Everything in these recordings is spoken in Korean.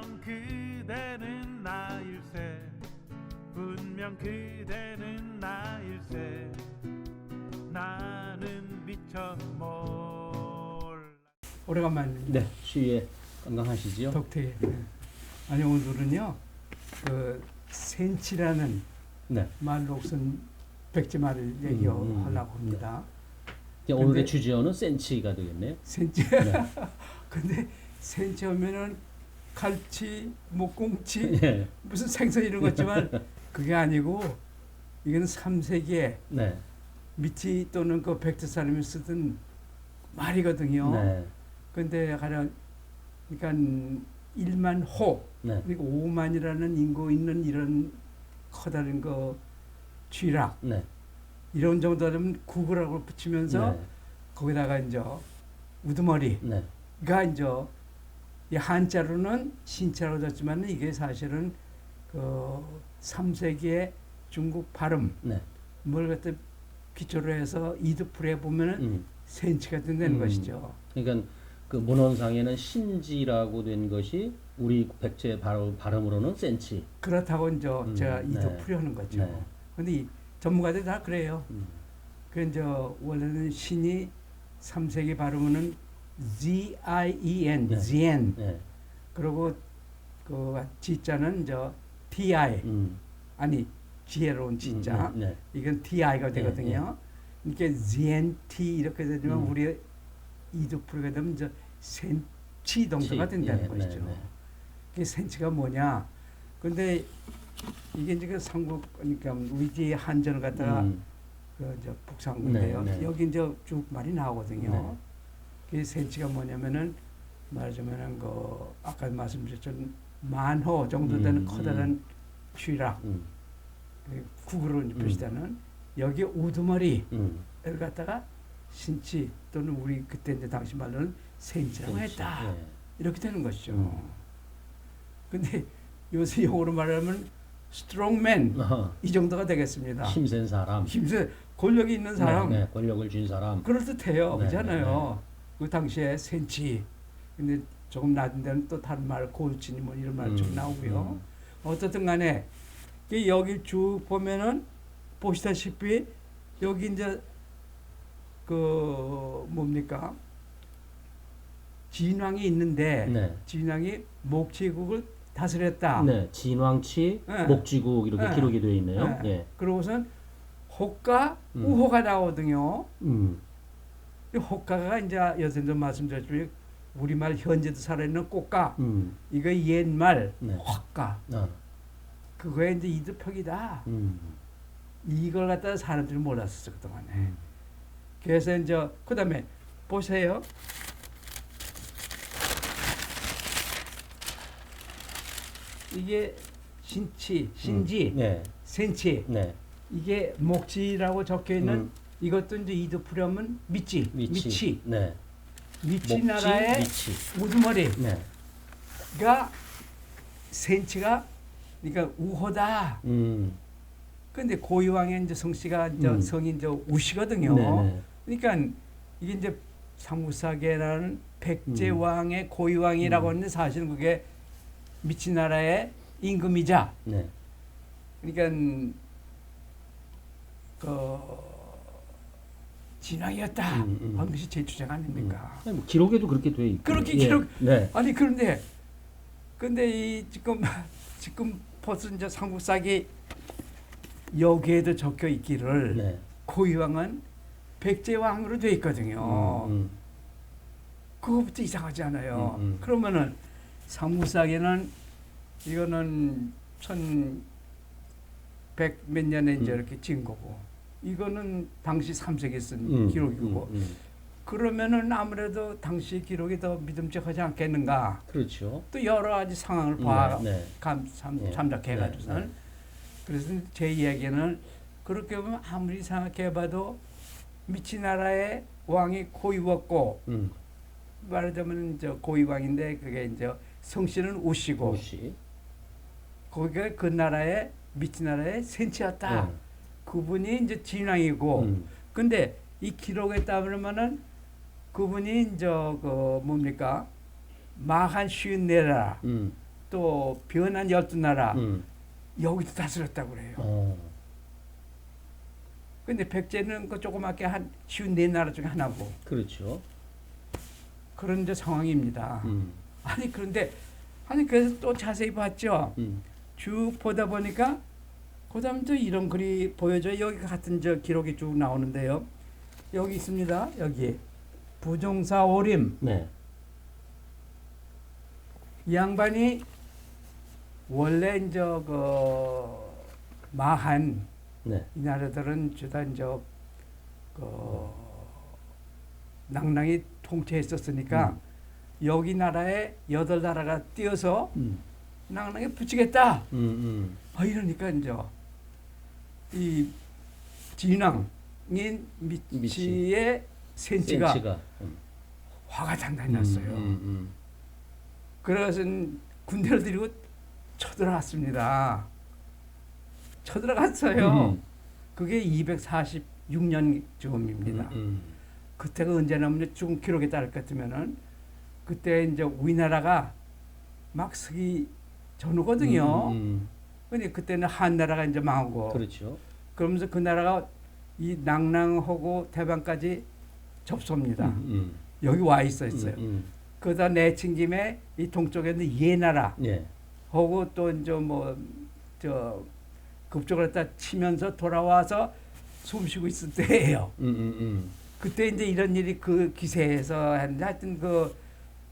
분명 그대는 나일세 분명 그대는 나일세 나는 미처 몰라. 오래간만입니다. 네, 시위에 건강하시지요? 덕태. 아니 오늘은요 그 센치라는 네. 말로선 백제말을 얘기하려고 합니다. 오늘의 주제어는 센치가 되겠네요. 센치. 네. 근데 센치 하면은 갈치, 목공치, 예. 무슨 생선 이런 거 있지만 그게 아니고 이거는 3세기에 네. 미치 또는 그 백제 사람이 쓰던 말이거든요. 네. 근데 가령 그러니까 1만 호, 네. 그리고 5만이라는 인구 있는 이런 커다란 거 쥐락 네. 이런 정도라면 구구라고 붙이면서 네. 거기다가 이제 우두머리가 네. 이제 이 한자로는 신자로 졌지만 이게 사실은 그 3세기의 중국 발음 네. 뭘 갖다 기초로 해서 이드풀에 보면은 센치가 된다는 것이죠. 그러니까 그 문헌상에는 신지라고 된 것이 우리 백제 발음으로는 센치. 그렇다고 이제 제가 네. 이드풀이 하는 거죠. 네. 근데 이 전문가들이 다 그래요. 그 이제 원래는 신이 3세기 발음은 Z-I-E-N, 네. zien. 네. 그리고 그 지자는 이제 T-I, 아니 지혜로운 지자. 네. 이건 T-I가 되거든요. 이렇게 ZNT 이렇게 되면 우리 이드풀이가 되면 이제 센치 정도가 된다는 것이죠. 네. 그게 센치가 뭐냐? 근데 이게 이제 그 삼국 그러니까 위지 한전을 갖다가 그 이제 북상군데요. 네, 네. 여기 이제 쭉 말이 나오거든요. 네. 그 센치가 뭐냐면은 말하자면은 그 아까 말씀드렸던 만호 정도 되는 커다란 쥐락 국으로 표시되는 여기 우두머리를 갖다가 신치 또는 우리 그때 이제 당시 말로는 센치라고 했다. 네. 이렇게 되는 것이죠. 근데 요새 영어로 말하면 스트롱맨 이 정도가 되겠습니다. 힘센 사람. 힘세 권력이 있는 사람. 네. 권력을 쥔 사람. 그럴 듯해요. 네, 그렇잖아요. 그 당시에 센치. 근데 조금 낮은 데는 또 다른 말 골치니 뭐 이런 말 좀 나오고요. 어떻든 간에 여기 쭉 보면은 보시다시피 여기 이제 그 뭡니까 진왕이 있는데 네. 진왕이 목치국을 다스렸다. 네. 진왕치, 네. 목지국 이렇게 네. 기록이 되어 있네요. 네. 예. 그러고선 호가 우호가 나오거든요. 이 호가가 이제 여전히 말씀드렸지만 우리말 현재도 살아있는 꽃가 이거 옛말 네. 호가 아. 그거에 이제 이드표기다. 이걸 갖다가 사람들이 몰랐었어 그동안에. 그래서 이제 그다음에 보세요. 이게 신지, 네. 센치. 네. 이게 목지라고 적혀 있는 이것도 이제 이드풀이면 미치. 미치. 네. 미치 목지, 나라의 미치. 우두머리가 네. 센치가 그러니까 우호다. 근데 고유왕의 이제 성씨가 이제 성이 이제 우시거든요. 네. 그러니까 이게 이제 삼국사계라는 백제왕의 고유왕이라고 하는데 사실은 그게 미치나라의 임금이자 네. 그러니까 그 진왕이었다 하는 것이 제 주장 아닙니까? 뭐 기록에도 그렇게 돼 있고. 그렇게 예. 기록. 네. 아니 그런데 근데 이 지금 벌써 이제 삼국사기 여기에도 적혀 있기를 네. 고유왕은 백제왕으로 돼 있거든요. 그거부터 이상하지 않아요. 그러면은 삼국사기는 이거는 1100 몇 년에 이제 이렇게 진 거고 이거는 당시 3세기에 쓴 기록이고 그러면은 아무래도 당시 기록이 더 믿음직하지 않겠는가? 그렇죠. 또 여러 가지 상황을 참작해가지고는 네. 그래서 제 이야기는 그렇게 보면 아무리 생각해봐도 미치나라의 왕이 고유웠고 말하자면 이제 고유왕인데 그게 이제 성씨는 우시고 우시. 거기가 그 나라의 미치나라의 센치였다. 그분이 이제 진왕이고 근데 이 기록에 따르면은 그분이 이제 그 뭡니까 마한 쉬운 내라 또 변한 12나라 여기도 다스렸다고 그래요. 근데 백제는 그 조그맣게 한 쉬운 4나라 중에 하나고 그렇죠. 그런 이제 상황입니다. 아니 그런데 아니 그래서 또 자세히 봤죠. 쭉 보다 보니까 그다음 또 이런 글이 보여줘요. 여기 같은 저 기록이 쭉 나오는데요. 여기 있습니다. 여기 부종사 오림. 네. 이 양반이 원래 이제 그 마한 네. 이 나라들은 주다 이제 그 낭랑이 통치했었으니까 여기 나라에 8나라가 뛰어서 낭랑에 붙이겠다. 이러니까 이제 이 진왕인 미치의 센치가 화가 단단히 났어요. 그래서 군대를 들이고 쳐들어갔습니다. 쳐들어갔어요. 그게 246년쯤입니다. 그때가 언제냐면 죽은 기록에 따를 것 같으면은 그때 이제 우리나라가 막 서기 전후거든요. 근데 그때는 한나라가 이제 망하고. 그렇죠. 그러면서 그 나라가 이 낭랑하고 대방까지 접수합니다. 여기 와 있었어요. 그러다 내친 김에 이 동쪽에 있는 예나라 예. 하고 또 이제 뭐 저 급적을 갖다 치면서 돌아와서 숨쉬고 있을 때예요. 그때 이제 이런 일이 그 기세에서 했는데 하여튼 그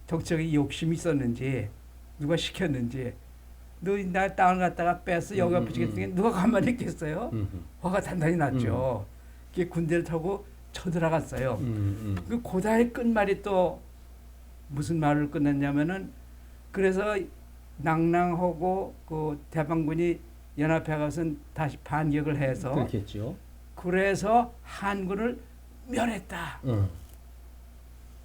정치적인 욕심이 있었는지 누가 시켰는지 너 나 땅을 갖다가 뺏어 여기가 붙이겠으니 누가 가만히 있겠어요? 화가 단단히 났죠. 그게 군대를 타고 쳐들어갔어요. 그 고다의 끝말이 또 무슨 말을 끝냈냐면은 그래서 낭랑하고 그 대방군이 연합해 가서 다시 반격을 해서 그렇겠죠. 그래서 한군을 멸했다.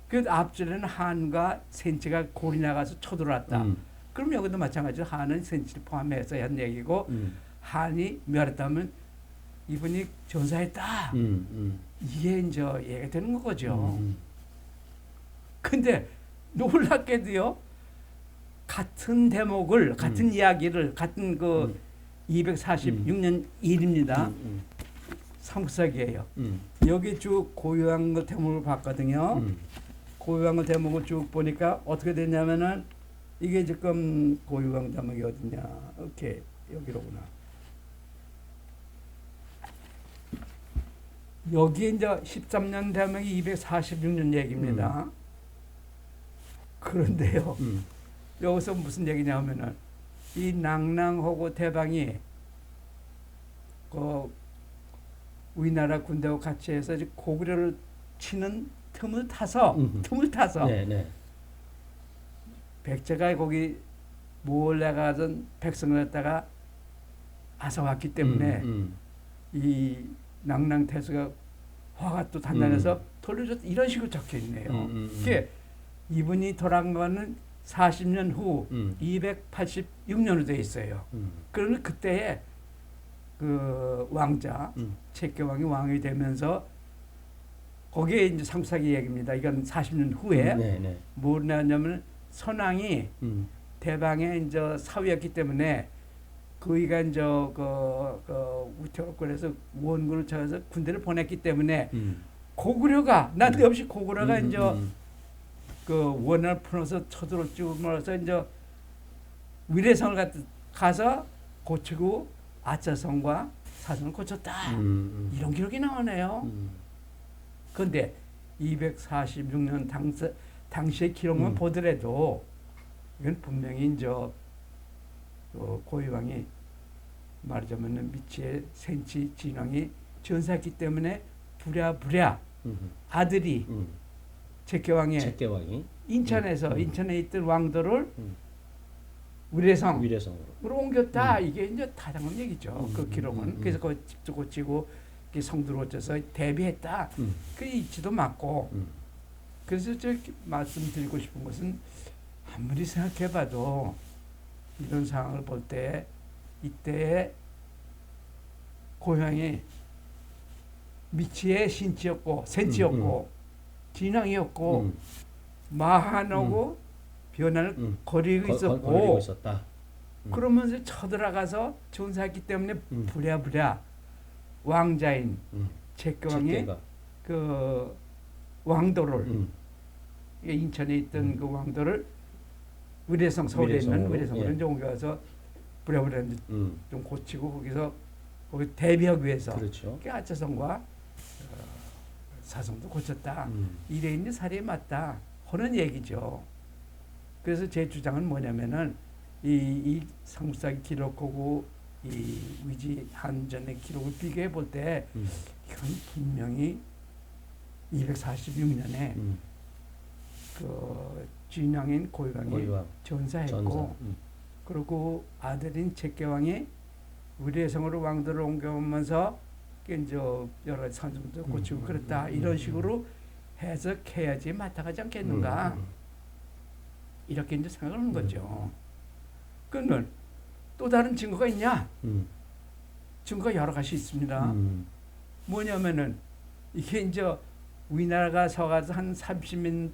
그 앞전에는 한과 센치가 골이 나가서 쳐들어왔다. 그럼 여기도 마찬가지로 한은 센치를 포함해서 한 얘기고 한이 멸했다면 이분이 전사했다. 이게 이제 얘기가 되는 거죠. 근데 놀랍게도요. 같은 대목을 같은 이야기를 같은 그 246년 일입니다. 삼국사기예요. 여기 쭉 고유한글 대목을 봤거든요. 고유한글 대목을 쭉 보니까 어떻게 됐냐면은 이게 지금 고유한 대목이 어디냐? 오케이 여기로구나. 여기 이제 13년 대목이 246년 얘기입니다. 그런데요. 여기서 무슨 얘기냐면은 이 낭랑하고 대방이 그 우리나라 군대와 같이 해서 이제 고구려를 치는 틈을 타서 네. 백제가 거기 몰래 가던 백성을 갖다가 앗아왔기 때문에 이 낭랑태수가 화가 또 단단해서 돌려줬다 이런 식으로 적혀 있네요. 그게 이분이 돌아간 거는 40년 후 286년으로 되어 있어요. 그러면 그때에 그 왕자 채껴왕이 왕이 되면서 거기에 이제 삼사기 얘기입니다. 이건 40년 후에 뭘 나왔냐면 선왕이 대방에 이제 사위였기 때문에 그이가 이제 우태국군에서 원군을 쳐서 군대를 보냈기 때문에 고구려가 난데없이 고구려가 이제 그 원을 풀어서 쳐들어 쭈물어서 이제 위례성을 가서 고치고 아차성과 사성을 고쳤다. 이런 기록이 나오네요. 그런데 246년 당시의 기록만 보더라도 이건 분명히 이제 고유왕이 말하자면 미치의 센치 진왕이 전사했기 때문에 부랴부랴 아들이 채껴왕이 인천에서 인천에 있던 왕도를 위례성으로 옮겼다. 이게 이제 다양한 얘기죠. 그 기록은. 그래서 그 집도 고치고 성도를 고쳐서 대비했다. 그 이치도 맞고. 그래서 저 말씀드리고 싶은 것은 아무리 생각해봐도 이런 상황을 볼 때 이때의 고향이 미치의 신치였고 센치였고 진왕이었고 마한하고 변화를 거리고 있었고 거리고 있었다. 그러면서 쳐들어가서 전사했기 때문에 부랴부랴 왕자인 제껴왕의 제껴가. 그 왕도를 인천에 있던 그 왕도를 의례성 서울에 있는 의례성으로, 의례성으로 예. 이제 옮겨와서 부랴부랴 이제 음. 좀 고치고 거기서 거기 대비하기 위해서 그렇죠. 그 아차성과 사성도 고쳤다. 이래 있는 사례에 맞다 하는 얘기죠. 그래서 제 주장은 뭐냐면은 이 삼국사기 기록하고 이 위지 한전의 기록을 비교해 볼 때 이건 분명히 246년에 그 진왕인 고유왕이 고유왕. 전사했고 전사. 그리고 아들인 제껴왕이 의례성으로 왕도를 옮겨오면서 이제 여러 산성도 고치고 그랬다 이런 식으로 해석해야지 마땅하지 않겠는가 이렇게 이제 생각하는 거죠. 그러면 또 다른 증거가 있냐? 증거가 여러 가지 있습니다. 뭐냐면은 이게 이제 우리나라가 서가서 한 30년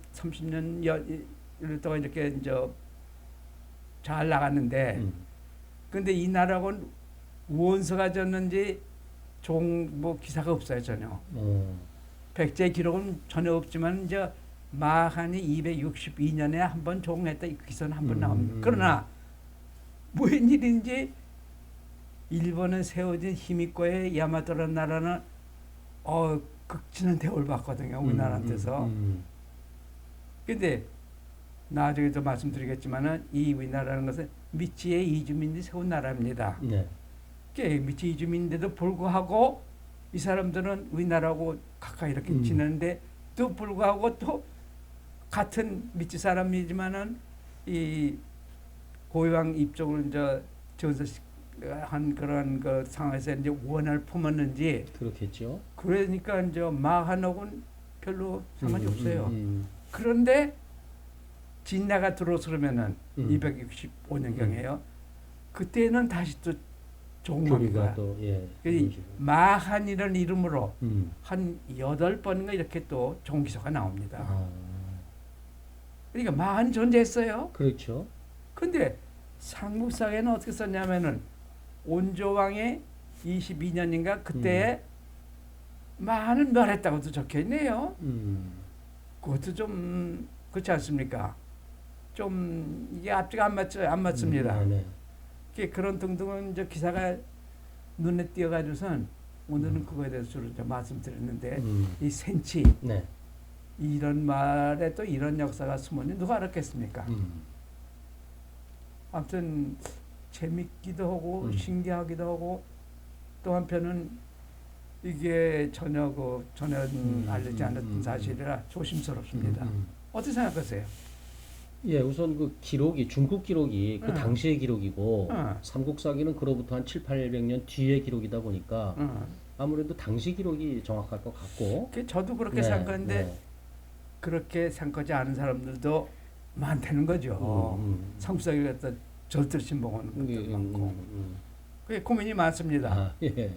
동안 이렇게 이제 잘 나갔는데 근데 이 나라하고는 원서가 졌는지 뭐 기사가 없어요 전혀. 백제 기록은 전혀 없지만 이제 마한이 262년에 한 번 종했다 이 기사는 한 번 나옵니다. 그러나 무슨 일인지 일본에 세워진 히미코의 야마토라는 나라는 극진한 대우를 받거든요 우리나라한테서. 근데 나중에도 말씀드리겠지만은 이 우리나라라는 것은 미치의 이주민들이 세운 나라입니다. 네. 미치 이주민인데도 불구하고 이 사람들은 우리나라하고 가까이 이렇게 지내는데 또 불구하고 또 같은 미치 사람이지만은 이 고유왕 입쪽으로 이제 전사한 그런 그 상황에서 이제 원한을 품었는지 그렇겠죠. 그러니까 이제 마한옥은 별로 상관이 없어요. 그런데 진나가 들어서면은 265년경에요. 그때는 다시 또 종교가 또 예. 마한이라는 이름으로 한 8번인가 이렇게 또 종기소가 나옵니다. 그러니까 마한이 존재했어요. 그렇죠. 근데 삼국사에는 어떻게 썼냐면은 온조왕의 22년인가 그때에 마한을 멸했다고도 적혀있네요. 그것도 좀 그렇지 않습니까? 좀 이게 앞뒤가 안 맞습니다. 그런 등등은 이제 기사가 눈에 띄어가지고선 오늘은 그거에 대해서 주로 이제 말씀드렸는데 이 센치 네. 이런 말에 또 이런 역사가 숨었니 누가 알았겠습니까? 아무튼 재밌기도 하고 신기하기도 하고 또 한편은 이게 전혀 알려지 않았던 사실이라 조심스럽습니다. 어떻게 생각하세요? 예, 우선 그 기록이 중국 기록이 그 당시의 기록이고 삼국사기는 그로부터 한 700~800년 뒤의 기록이다 보니까 아무래도 당시 기록이 정확할 것 같고. 저도 그렇게 생각하는데 그렇게 생각하지 않은 사람들도 많다는 거죠. 삼국사기를 갖다 절대로 신봉하는 것도 많고. 그게 고민이 많습니다. 예.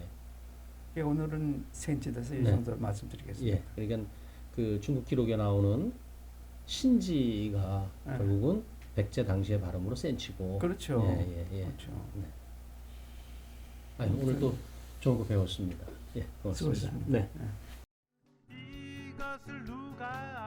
오늘은 센치돼서 이 정도로 말씀드리겠습니다. 예, 그러니까 그 중국 기록에 나오는 신지가 결국은 백제 당시의 발음으로 센치고. 그렇죠. 그렇죠. 네. 아니, 오늘도 좋은 거 배웠습니다. 예, 고맙습니다. 수고하셨습니다. 네. 이것을 누가